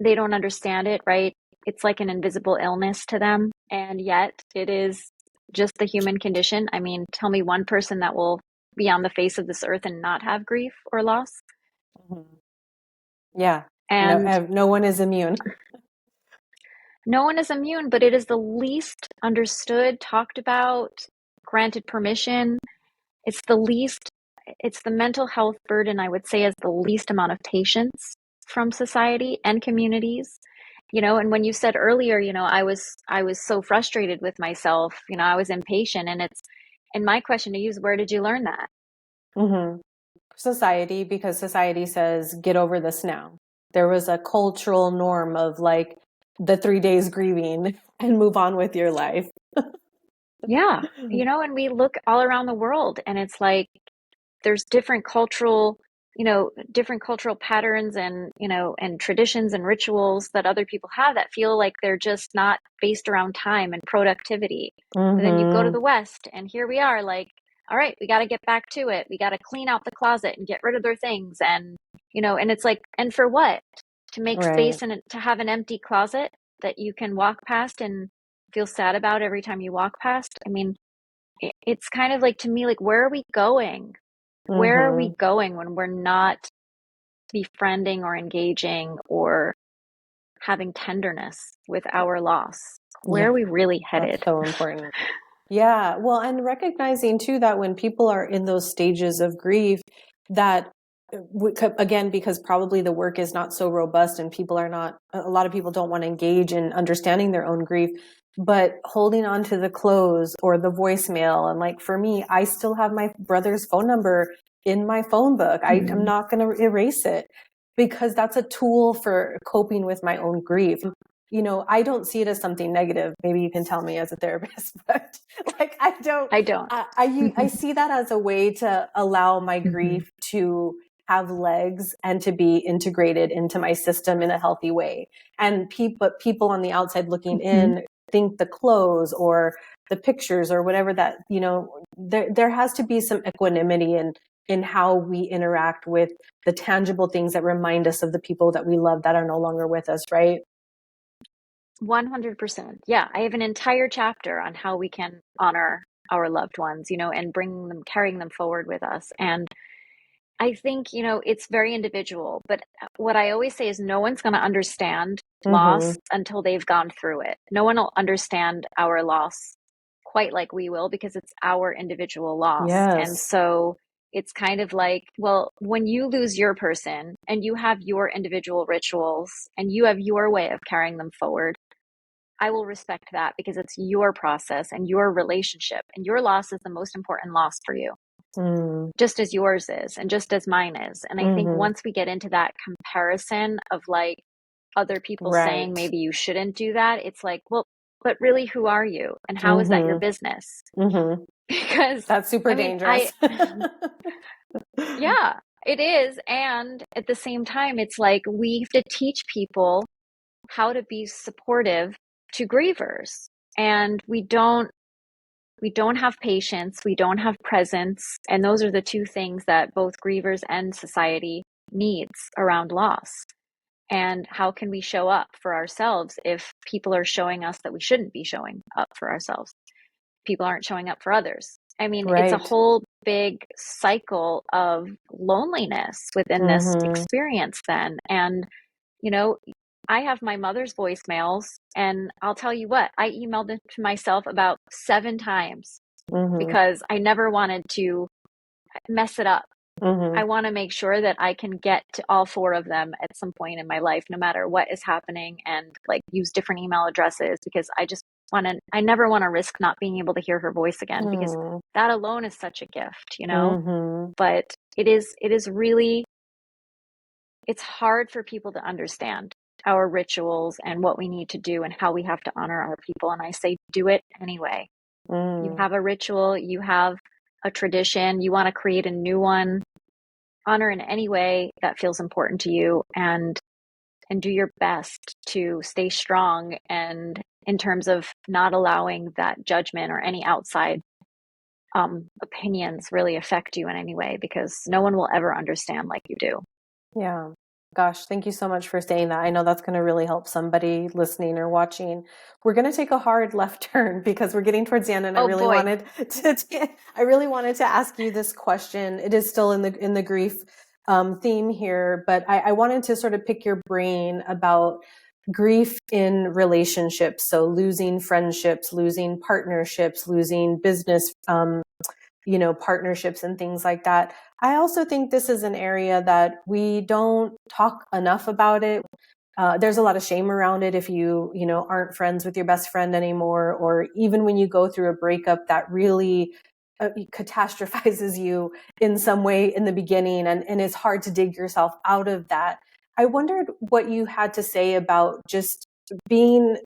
they don't understand it, right? It's like an invisible illness to them. And yet it is just the human condition. I mean, tell me one person that will be on the face of this earth and not have grief or loss. Yeah. And no one is immune. no one is immune, but it is the least understood, talked about, granted permission. It's the mental health burden, I would say, is the least amount of patience from society and communities. And when you said earlier, I was so frustrated with myself, I was impatient, and my question to you is, where did you learn that? Society, because society says, get over this now. There was a cultural norm of like, the 3 days grieving and move on with your life. Yeah. And we look all around the world and it's like there's different cultural patterns and traditions and rituals that other people have that feel like they're just not based around time and productivity. And then you go to the West and here we are like, all right, we got to get back to it. We got to clean out the closet and get rid of their things. And, and it's like, and for what? To make space and to have an empty closet that you can walk past and feel sad about every time you walk past. I mean, it's kind of like, to me, like, where are we going? Where are we going when we're not befriending or engaging or having tenderness with our loss? Where are we really headed? That's so important. Yeah. Well, and recognizing too that when people are in those stages of grief, that again, because probably the work is not so robust and a lot of people don't want to engage in understanding their own grief, but holding on to the clothes or the voicemail. And like for me, I still have my brother's phone number in my phone book. I'm not going to erase it because that's a tool for coping with my own grief. I don't see it as something negative. Maybe you can tell me as a therapist, but like, I don't. I see that as a way to allow my grief to have legs and to be integrated into my system in a healthy way. And people on the outside looking in think the clothes or the pictures or whatever that, there has to be some equanimity in how we interact with the tangible things that remind us of the people that we love that are no longer with us, right? 100%. Yeah. I have an entire chapter on how we can honor our loved ones, and carrying them forward with us. And I think, it's very individual, but what I always say is no one's going to understand loss until they've gone through it. No one will understand our loss quite like we will because it's our individual loss. Yes. And so it's kind of like, well, when you lose your person and you have your individual rituals and you have your way of carrying them forward, I will respect that because it's your process and your relationship, and your loss is the most important loss for you. Just as yours is and just as mine is. And I think once we get into that comparison of like other people saying maybe you shouldn't do that, it's like, well, but really, who are you? And how is that your business? Because that's super dangerous. Yeah, it is. And at the same time, it's like we have to teach people how to be supportive to grievers. And we don't have patience, we don't have presence, and those are the two things that both grievers and society needs around loss. And how can we show up for ourselves if people are showing us that we shouldn't be showing up for ourselves? People aren't showing up for others. I mean, it's a whole big cycle of loneliness within this experience then. And, I have my mother's voicemails, and I'll tell you what, I emailed it to myself about 7 times because I never wanted to mess it up. I want to make sure that I can get to all 4 of them at some point in my life, no matter what is happening, and like use different email addresses because I never want to risk not being able to hear her voice again because that alone is such a gift, but it is really, it's hard for people to understand our rituals and what we need to do and how we have to honor our people. And I say, do it anyway. You have a ritual, you have a tradition, you want to create a new one, honor in any way that feels important to you, and do your best to stay strong, and in terms of not allowing that judgment or any outside opinions really affect you in any way, because no one will ever understand like you do. Yeah. Gosh, thank you so much for saying that. I know that's going to really help somebody listening or watching. We're going to take a hard left turn because we're getting towards the end, and I really wanted to ask you this question. It is still in the grief theme here, but I wanted to sort of pick your brain about grief in relationships. So losing friendships, losing partnerships, losing business partnerships and things like that. I also think this is an area that we don't talk enough about it. There's a lot of shame around it if you aren't friends with your best friend anymore, or even when you go through a breakup that really catastrophizes you in some way in the beginning, and it's hard to dig yourself out of that. I wondered what you had to say about just being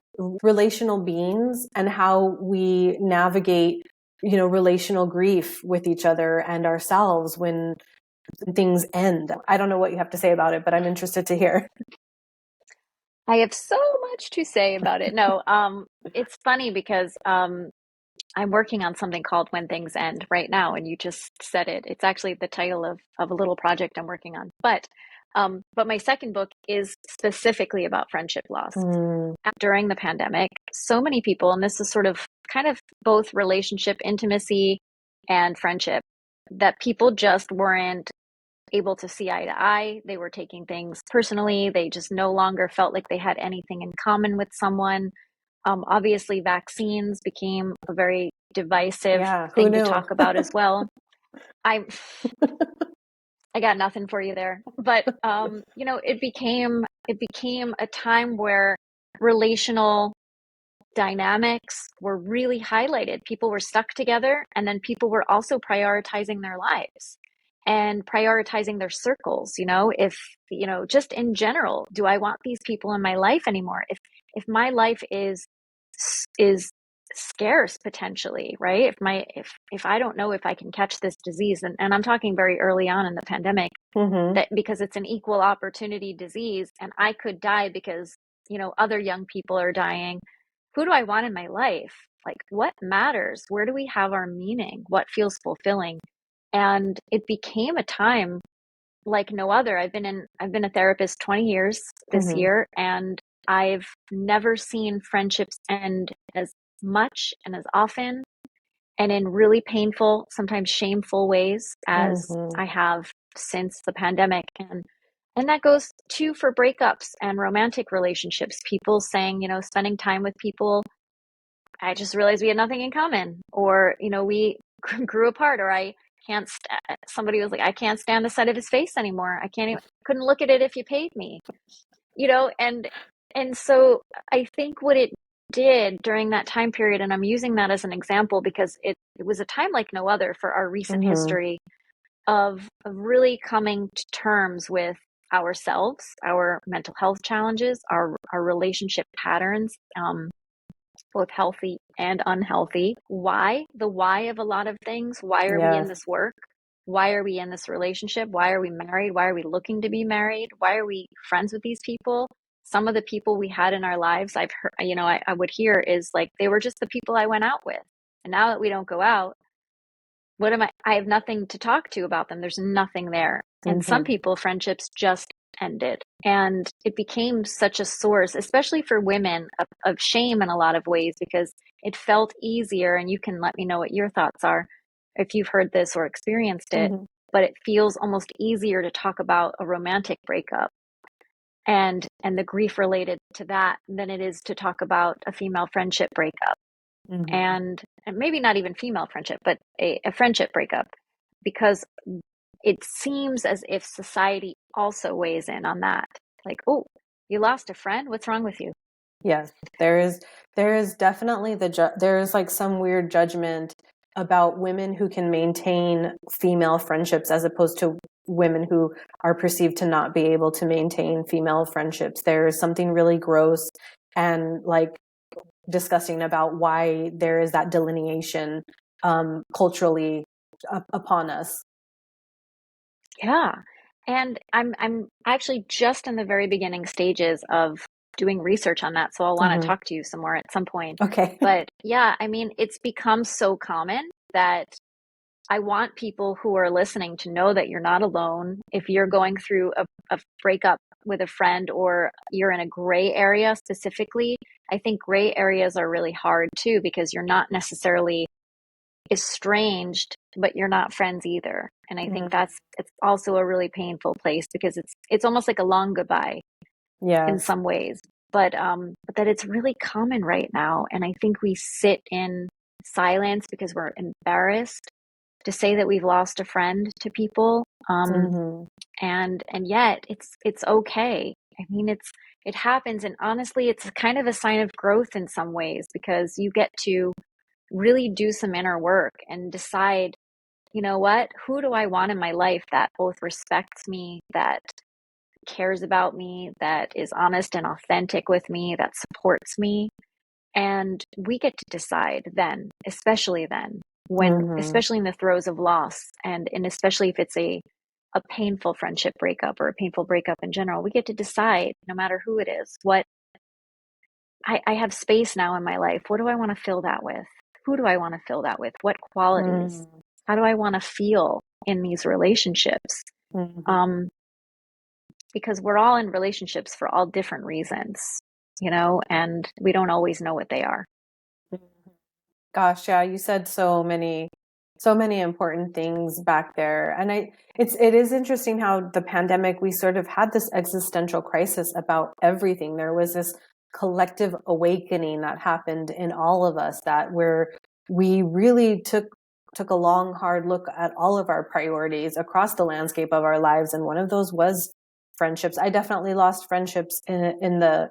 relational beings and how we navigate, relational grief with each other and ourselves when things end. I don't know what you have to say about it, but I'm interested to hear. I have so much to say about it. No, it's funny because I'm working on something called When Things End right now, and you just said it. It's actually the title of a little project I'm working on. But my second book is specifically about friendship loss. During the pandemic, so many people, and this is sort of kind of both relationship intimacy and friendship, that people just weren't able to see eye to eye. They were taking things personally. They just no longer felt like they had anything in common with someone. Obviously, vaccines became a very divisive thing to talk about as well. I got nothing for you there, but it became a time where relational dynamics were really highlighted. People were stuck together, and then people were also prioritizing their lives and prioritizing their circles. If just in general, do I want these people in my life anymore? If my life is scarce potentially, right? If I don't know if I can catch this disease, and I'm talking very early on in the pandemic, that because it's an equal opportunity disease and I could die because other young people are dying, who do I want in my life? Like, what matters? Where do we have our meaning? What feels fulfilling? And it became a time like no other. I've been a therapist 20 years this year, and I've never seen friendships end as much and as often and in really painful, sometimes shameful ways as I have since the pandemic. And that goes too for breakups and romantic relationships. People saying, spending time with people, I just realized we had nothing in common, or, we grew apart, or somebody was like, I can't stand the sight of his face anymore. Couldn't look at it if you paid me, and so I think what it did during that time period, and I'm using that as an example because it was a time like no other for our recent history of really coming to terms with ourselves, our mental health challenges, our relationship patterns, both healthy and unhealthy. The why of a lot of things. Why are we in this work? Why are we in this relationship? Why are we married? Why are we looking to be married? Why are we friends with these people? Some of the people we had in our lives, I've heard, I would hear is like, they were just the people I went out with. And now that we don't go out, I have nothing to talk to about them. There's nothing there. And some people, friendships just ended. And it became such a source, especially for women, of shame in a lot of ways, because it felt easier. And you can let me know what your thoughts are if you've heard this or experienced it. But it feels almost easier to talk about a romantic breakup and the grief related to that than it is to talk about a female friendship breakup. And maybe not even female friendship, but a friendship breakup, because it seems as if society also weighs in on that. Like, oh, you lost a friend? What's wrong with you? Yes, there is definitely there is like some weird judgment about women who can maintain female friendships as opposed to women who are perceived to not be able to maintain female friendships. There is something really gross and like discussing about why there is that delineation culturally upon us. Yeah. And I'm actually just in the very beginning stages of doing research on that. So I'll want to talk to you some more at some point. Okay. But yeah, I mean, it's become so common that I want people who are listening to know that you're not alone. If you're going through a breakup with a friend, or you're in a gray area specifically, I think gray areas are really hard too, because you're not necessarily estranged, but you're not friends either. And I think it's also a really painful place, because it's almost like a long goodbye in some ways. But that it's really common right now. And I think we sit in silence because we're embarrassed to say that we've lost a friend to people. And yet it's okay. I mean, it happens. And honestly, it's kind of a sign of growth in some ways, because you get to really do some inner work and decide, you know what, who do I want in my life that both respects me, that cares about me, that is honest and authentic with me, that supports me. And we get to decide then, especially then, when, Mm-hmm. especially in the throes of loss, and especially if it's a painful friendship breakup or a painful breakup in general, we get to decide, no matter who it is, what I have space now in my life. What do I want to fill that with? Who do I want to fill that with? What qualities? How do I want to feel in these relationships? Mm-hmm. Um, because we're all in relationships for all different reasons, and we don't always know what they are. Gosh, yeah, you said so many important things back there. And it is interesting how the pandemic, we sort of had this existential crisis about everything. There was this collective awakening that happened in all of us, that where we really took a long, hard look at all of our priorities across the landscape of our lives. And one of those was friendships. I definitely lost friendships in the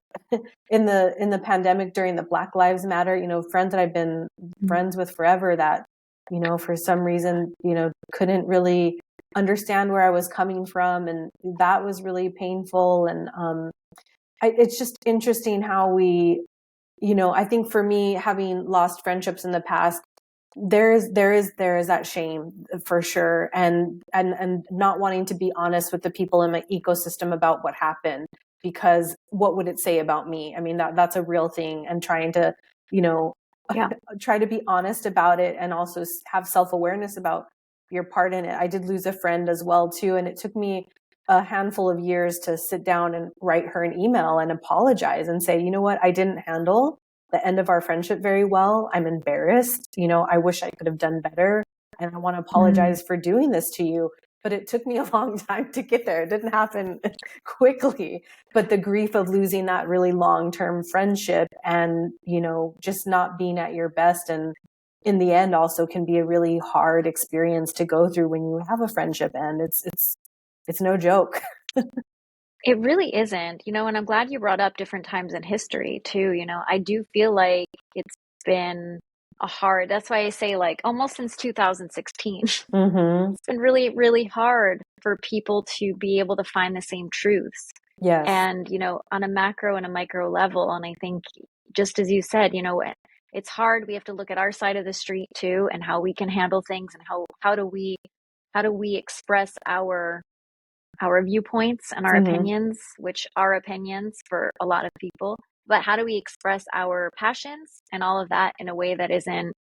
in the pandemic during the Black Lives Matter, friends that I've been friends with forever that, for some reason, couldn't really understand where I was coming from. And that was really painful. And it's just interesting how I think for me, having lost friendships in the past, there is that shame for sure, and not wanting to be honest with the people in my ecosystem about what happened, because what would it say about me? I mean, that's a real thing, and trying to, you know, Yeah. try to be honest about it, and also have self-awareness about your part in it. I did lose a friend as well too, and it took me a handful of years to sit down and write her an email and apologize and say, you know what, I didn't handle the end of our friendship very well. I'm embarrassed. I wish I could have done better. And I want to apologize for doing this to you. But it took me a long time to get there. It didn't happen quickly. But the grief of losing that really long-term friendship, and, just not being at your best, and in the end also can be a really hard experience to go through when you have a friendship end. It's no joke. It really isn't, and I'm glad you brought up different times in history too. I do feel like it's been that's why I say, like, almost since 2016, it's Mm-hmm. been really, really hard for people to be able to find the same truths. Yes. And, on a macro and a micro level. And I think, just as you said, it's hard. We have to look at our side of the street too, and how we can handle things, and how do we express our viewpoints and our Mm-hmm. opinions, which are opinions for a lot of people. But how do we express our passions and all of that in a way that isn't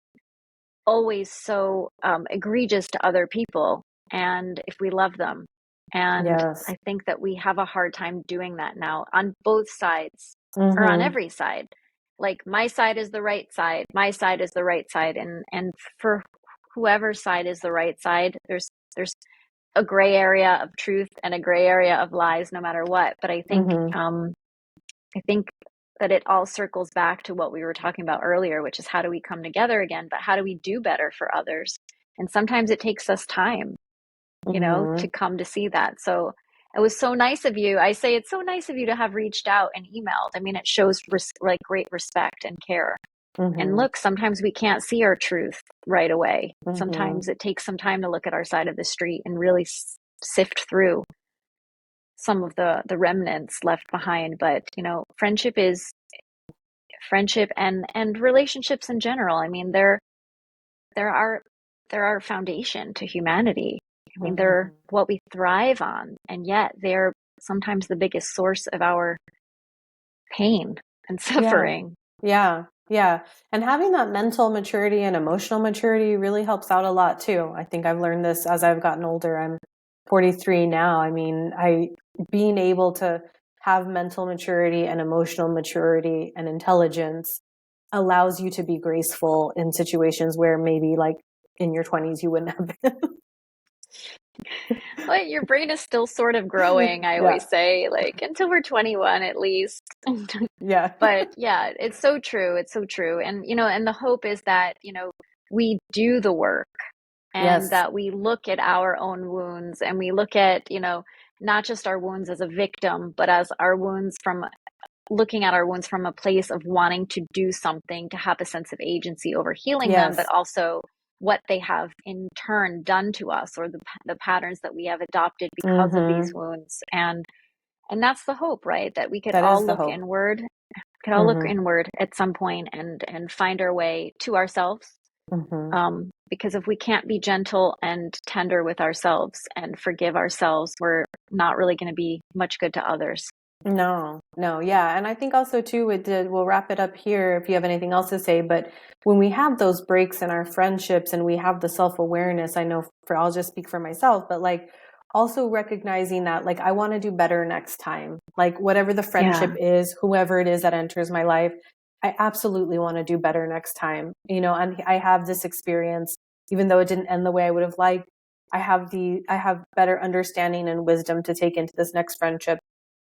always so egregious to other people, and if we love them? And Yes. I think that we have a hard time doing that now on both sides, or on Mm-hmm. every side. Like, my side is the right side, my side is the right side, and for whoever side is the right side, there's a gray area of truth and a gray area of lies, no matter what. But Mm-hmm. I think that it all circles back to what we were talking about earlier, which is, how do we come together again? But how do we do better for others? And sometimes it takes us time, Mm-hmm. to come to see that. So it was so nice of you. I say it's so nice of you to have reached out and emailed. I mean, it shows like great respect and care. And Mm-hmm. look, sometimes we can't see our truth right away. Mm-hmm. Sometimes it takes some time to look at our side of the street and really sift through some of the remnants left behind. But friendship and relationships in general. I mean, they're our foundation to humanity. I mean, they're Mm-hmm. what we thrive on, and yet they're sometimes the biggest source of our pain and Yeah. suffering. Yeah. Yeah. And having that mental maturity and emotional maturity really helps out a lot too. I think I've learned this as I've gotten older. I'm 43 now. I mean, being able to have mental maturity and emotional maturity and intelligence allows you to be graceful in situations where maybe, like, in your 20s you wouldn't have been. Well, your brain is still sort of growing, I Yeah. always say, like, until we're 21 at least. Yeah. But yeah, it's so true. It's so true. And, and the hope is that, we do the work, and Yes. that we look at our own wounds, and we look at, not just our wounds as a victim, but as our wounds from looking at our wounds from a place of wanting to do something, to have a sense of agency over healing them, but Yes. also what they have in turn done to us, or the patterns that we have adopted because of these Mm-hmm. wounds. And that's the hope, right? That we could That is all the look hope. inward, at some point and find our way to ourselves. Because if we can't be gentle and tender with ourselves and forgive ourselves, we're not really going to be much good to others. No, no, yeah. And I think also too, we'll wrap it up here if you have anything else to say, but when we have those breaks in our friendships and we have the self-awareness, I know I'll just speak for myself, but like also recognizing that like, I want to do better next time, like whatever the friendship is, whoever it is that enters my life, I absolutely want to do better next time, you know, and I have this experience, even though it didn't end the way I would have liked, I have better understanding and wisdom to take into this next friendship.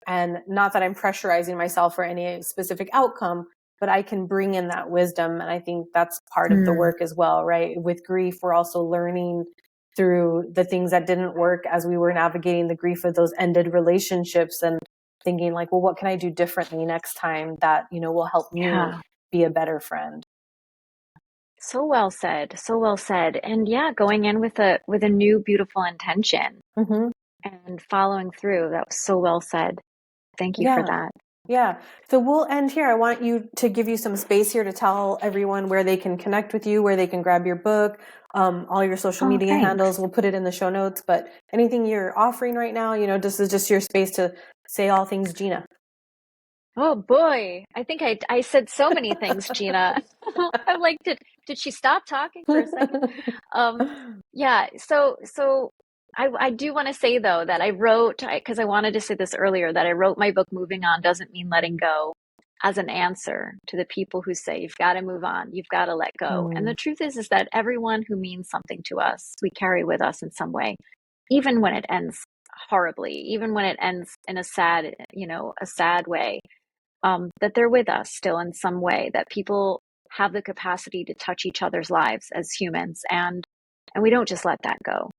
And not that I'm pressurizing myself for any specific outcome, but I can bring in that wisdom. And I think that's part of the work as well, right? With grief, we're also learning through the things that didn't work as we were navigating the grief of those ended relationships and thinking like, well, what can I do differently next time that, you know, will help me be a better friend? So well said. So well said. And yeah, going in with a new beautiful intention and following through. That was so well said. Thank you for that. Yeah. So we'll end here. I want you to give you some space here to tell everyone where they can connect with you, where they can grab your book, all your social media handles. We'll put it in the show notes, but anything you're offering right now, you know, this is just your space to say all things Gina. Oh boy. I think I said so many things, Gina. I'm like, did she stop talking for a second? Yeah. So I do want to say though that I wrote, because I wanted to say this earlier, that I wrote my book, Moving On Doesn't Mean Letting Go, as an answer to the people who say, you've got to move on, you've got to let go. And the truth is that everyone who means something to us, we carry with us in some way, even when it ends horribly, even when it ends in a sad, a sad way, that they're with us still in some way, that people have the capacity to touch each other's lives as humans. And we don't just let that go,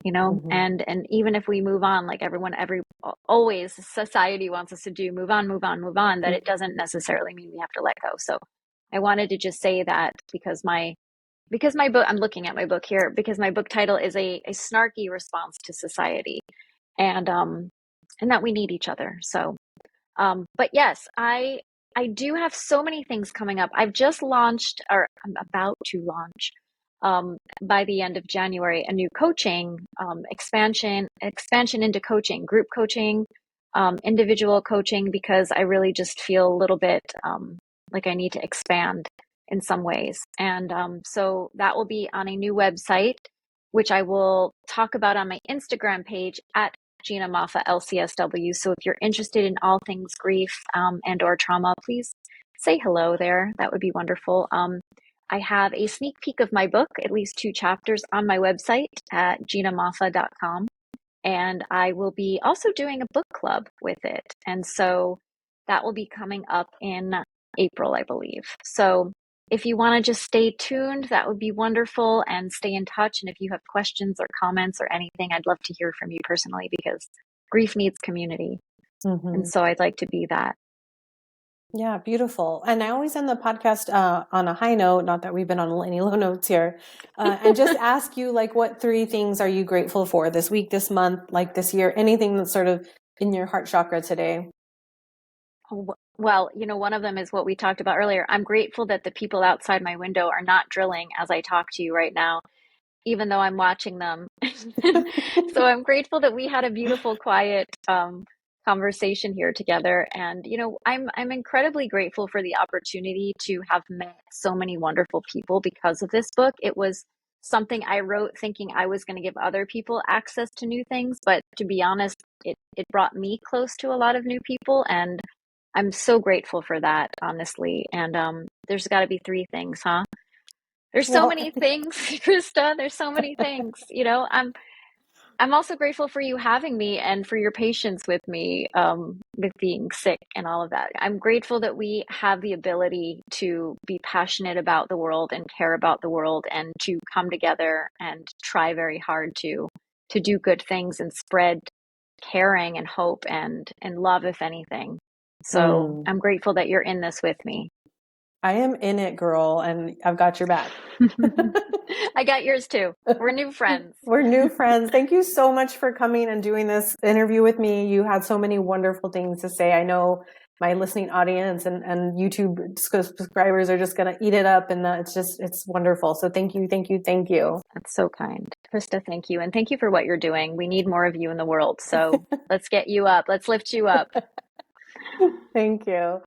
and even if we move on, like always society wants us to do, move on, move on, move on, that it doesn't necessarily mean we have to let go. So I wanted to just say that because my book, I'm looking at my book here, because my book title is a snarky response to society, and that we need each other. So but yes, I do have so many things coming up. I've just launched, or I'm about to launch, by the end of January, a new coaching expansion into coaching, group coaching, individual coaching, because I really just feel a little bit like I need to expand in some ways. And so that will be on a new website, which I will talk about on my Instagram page at Gina Moffa, LCSW. So if you're interested in all things grief and or trauma, please say hello there. That would be wonderful. I have a sneak peek of my book, at least 2 chapters, on my website at ginamoffa.com. And I will be also doing a book club with it. And so that will be coming up in April, I believe. So if you want to just stay tuned, that would be wonderful, and stay in touch. And if you have questions or comments or anything, I'd love to hear from you personally, because grief needs community. And so I'd like to be that. Yeah, beautiful. And I always end the podcast on a high note, not that we've been on any low notes here, and just ask you, like, what 3 things are you grateful for this week, this month, like this year, anything that's sort of in your heart chakra today? Well, one of them is what we talked about earlier. I'm grateful that the people outside my window are not drilling as I talk to you right now, even though I'm watching them. So I'm grateful that we had a beautiful, quiet conversation here together. And, I'm incredibly grateful for the opportunity to have met so many wonderful people because of this book. It was something I wrote thinking I was going to give other people access to new things. But to be honest, it brought me close to a lot of new people. And I'm so grateful for that, honestly. And there's got to be 3 things, huh? There's so many things, Krista. There's so many things. I'm also grateful for you having me and for your patience with me, with being sick and all of that. I'm grateful that we have the ability to be passionate about the world and care about the world, and to come together and try very hard to do good things and spread caring and hope and love, if anything. So I'm grateful that you're in this with me. I am in it, girl, and I've got your back. I got yours too. We're new friends. We're new friends. Thank you so much for coming and doing this interview with me. You had so many wonderful things to say. I know my listening audience and YouTube subscribers are just going to eat it up, and it's wonderful. So thank you, thank you, thank you. That's so kind. Krista, thank you. And thank you for what you're doing. We need more of you in the world. So let's get you up. Let's lift you up. Thank you.